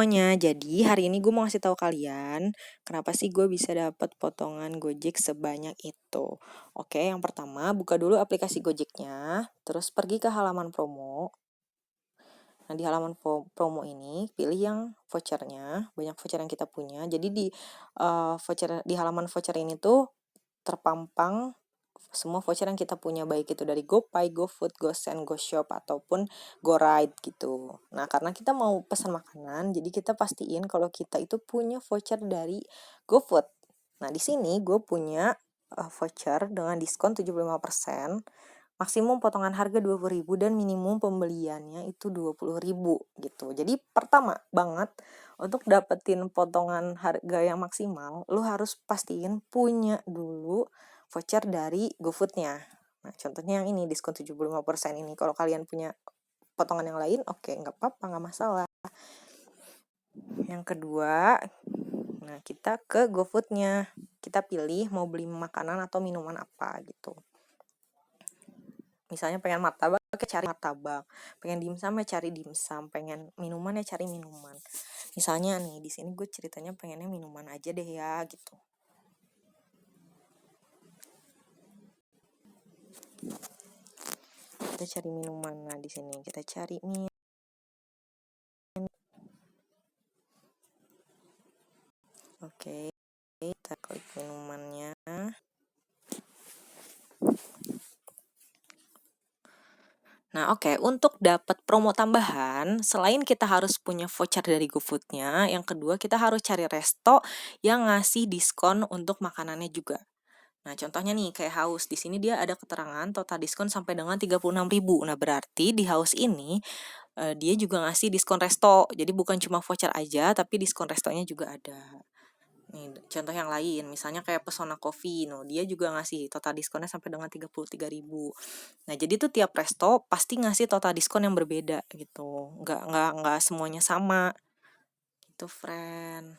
semuanya, jadi hari ini gue mau ngasih tahu kalian kenapa sih gue bisa dapat potongan Gojek sebanyak itu. Oke, yang pertama buka dulu aplikasi Gojeknya, terus pergi ke halaman promo. Nah, di halaman promo ini pilih yang vouchernya, banyak voucher yang kita punya. Jadi di halaman voucher ini tuh terpampang semua voucher yang kita punya, baik itu dari GoPay, GoFood, GoSend, GoShop, ataupun GoRide gitu. Nah, karena kita mau pesan makanan, jadi kita pastiin kalau kita itu punya voucher dari GoFood. Nah, di sini gue punya voucher dengan diskon 75%, maksimum potongan harga 20.000 dan minimum pembeliannya itu 20.000 gitu. Jadi pertama banget untuk dapetin potongan harga yang maksimal, lu harus pastiin punya dulu voucher dari GoFood-nya. Nah, contohnya yang ini, diskon 75% ini. Kalau kalian punya potongan yang lain, oke, nggak apa-apa, nggak masalah. Yang kedua, nah kita ke GoFood-nya. Kita pilih mau beli makanan atau minuman apa gitu. Misalnya pengen martabak, cari martabak. Pengen dimsum ya cari dimsum. Pengen minuman ya cari minuman. Misalnya nih, di sini gue ceritanya pengennya minuman aja deh ya gitu. Kita cari minuman. Nah, di sini kita cari mie. Oke, kita klik minumannya. Nah, oke, untuk dapat promo tambahan, selain kita harus punya voucher dari GoFood-nya, yang kedua kita harus cari resto yang ngasih diskon untuk makanannya juga. Nah, contohnya nih kayak Haus. Di sini dia ada keterangan total diskon sampai dengan 36.000. Nah, berarti di Haus ini dia juga ngasih diskon resto. Jadi bukan cuma voucher aja, tapi diskon restonya juga ada. Nih, contoh yang lain, misalnya kayak Pesona Coffee, dia juga ngasih total diskonnya sampai dengan 33.000. Nah, jadi tuh tiap resto pasti ngasih total diskon yang berbeda gitu. Nggak semuanya sama. Gitu, friend.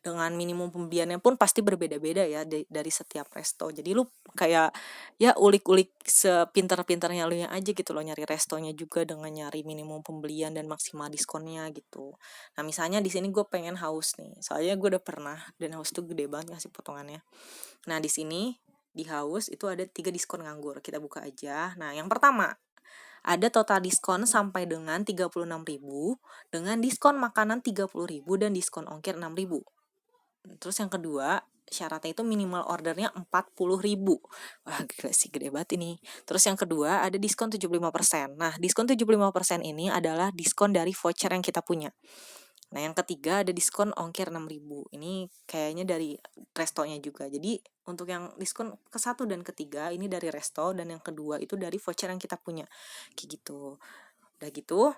Dengan minimum pembeliannya pun pasti berbeda-beda ya dari setiap resto. Jadi lu kayak ya ulik-ulik sepintar-pintarnya lu aja gitu loh, nyari restonya juga dengan nyari minimum pembelian dan maksimal diskonnya gitu. Nah, misalnya di sini gue pengen Haus nih. Soalnya gue udah pernah dan Haus tuh gede banget ngasih potongannya. Nah, di sini di Haus itu ada 3 diskon nganggur. Kita buka aja. Nah, yang pertama ada total diskon sampai dengan 36.000 dengan diskon makanan 30.000 dan diskon ongkir 6.000. Terus yang kedua, syaratnya itu minimal ordernya 40.000. Wah, gila sih, gede banget ini. Terus yang kedua, ada diskon 75%. Nah, diskon 75% ini adalah diskon dari voucher yang kita punya. Nah, yang ketiga ada diskon ongkir 6.000. Ini kayaknya dari restonya juga. Jadi, untuk yang diskon ke-1 dan ketiga, ini dari resto, dan yang kedua itu dari voucher yang kita punya. Kayak gitu. Udah gitu,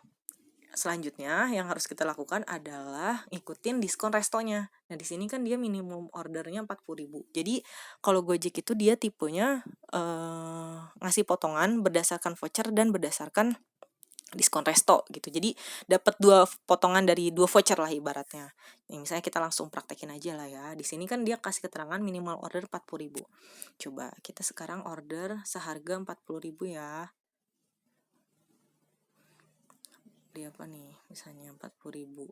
selanjutnya yang harus kita lakukan adalah ngikutin diskon restonya. Nah, di sini kan dia minimum ordernya 40.000. Jadi kalau Gojek itu dia tipenya ngasih potongan berdasarkan voucher dan berdasarkan diskon resto gitu. Jadi dapat 2 potongan dari 2 voucher lah ibaratnya. Nih, misalnya kita langsung praktekin aja lah ya. Di sini kan dia kasih keterangan minimal order 40.000. Coba kita sekarang order seharga 40.000 ya. Di apa nih? Misalnya 40.000.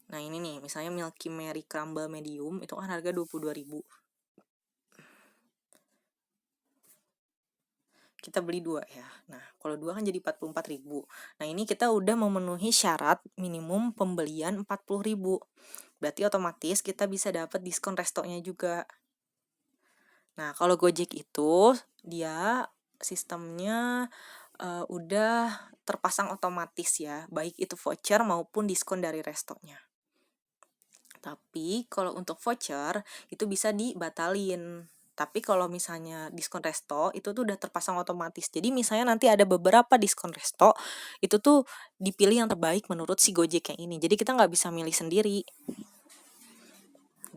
Nah, ini nih, misalnya Milky Mary Crumble Medium, itu kan harga 22.000. Kita beli 2 ya. Nah, kalau 2 kan jadi 44.000. Nah, ini kita udah memenuhi syarat minimum pembelian 40.000. Berarti otomatis kita bisa dapat diskon restonya juga. Nah, kalau Gojek itu, dia sistemnya udah terpasang otomatis ya, baik itu voucher maupun diskon dari restonya. Tapi kalau untuk voucher itu bisa dibatalin. Tapi kalau misalnya diskon resto itu tuh udah terpasang otomatis. Jadi misalnya nanti ada beberapa diskon resto, itu tuh dipilih yang terbaik menurut si Gojek yang ini. Jadi kita nggak bisa milih sendiri.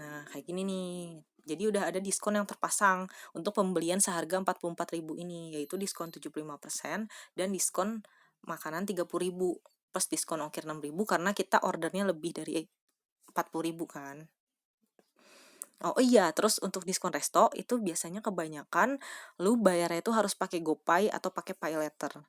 Nah, kayak gini nih. Jadi udah ada diskon yang terpasang untuk pembelian seharga 44.000 ini, yaitu diskon 75% dan diskon makanan 30.000 plus diskon ongkir 6.000 karena kita ordernya lebih dari 40.000 kan. Oh iya, terus untuk diskon resto itu biasanya kebanyakan lu bayarnya itu harus pakai GoPay atau pakai PayLater.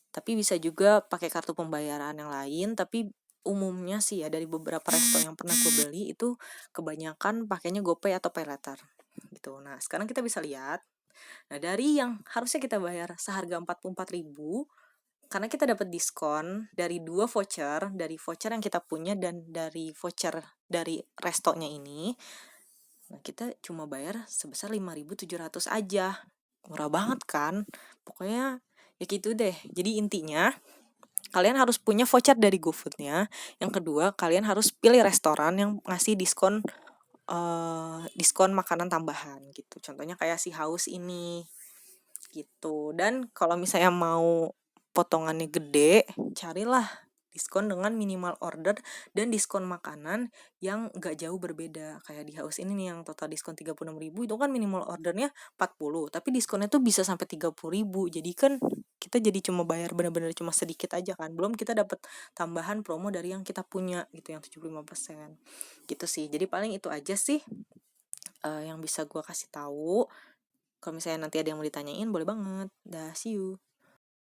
Tapi bisa juga pakai kartu pembayaran yang lain, tapi umumnya sih ya dari beberapa resto yang pernah gue beli itu kebanyakan pakainya GoPay atau PayLater gitu. Nah, sekarang kita bisa lihat. Nah, dari yang harusnya kita bayar seharga 44.000 karena kita dapat diskon dari 2 voucher, dari voucher yang kita punya dan dari voucher dari restonya ini. Nah, kita cuma bayar sebesar 5.700 aja. Murah banget kan? Pokoknya ya gitu deh. Jadi intinya kalian harus punya voucher dari GoFood-nya. Yang kedua, kalian harus pilih restoran yang ngasih diskon makanan tambahan gitu. Contohnya kayak si Haus ini gitu. Dan kalau misalnya mau potongannya gede, carilah diskon dengan minimal order dan diskon makanan yang gak jauh berbeda. Kayak di Haus ini nih yang total diskon 36.000 itu kan minimal ordernya 40, tapi diskonnya tuh bisa sampai 30.000. Jadi kan kita jadi cuma bayar bener-bener cuma sedikit aja kan. Belum kita dapat tambahan promo dari yang kita punya gitu yang 75%. Gitu sih. Jadi paling itu aja sih yang bisa gue kasih tahu. Kalau misalnya nanti ada yang mau ditanyain boleh banget. Dah, see you.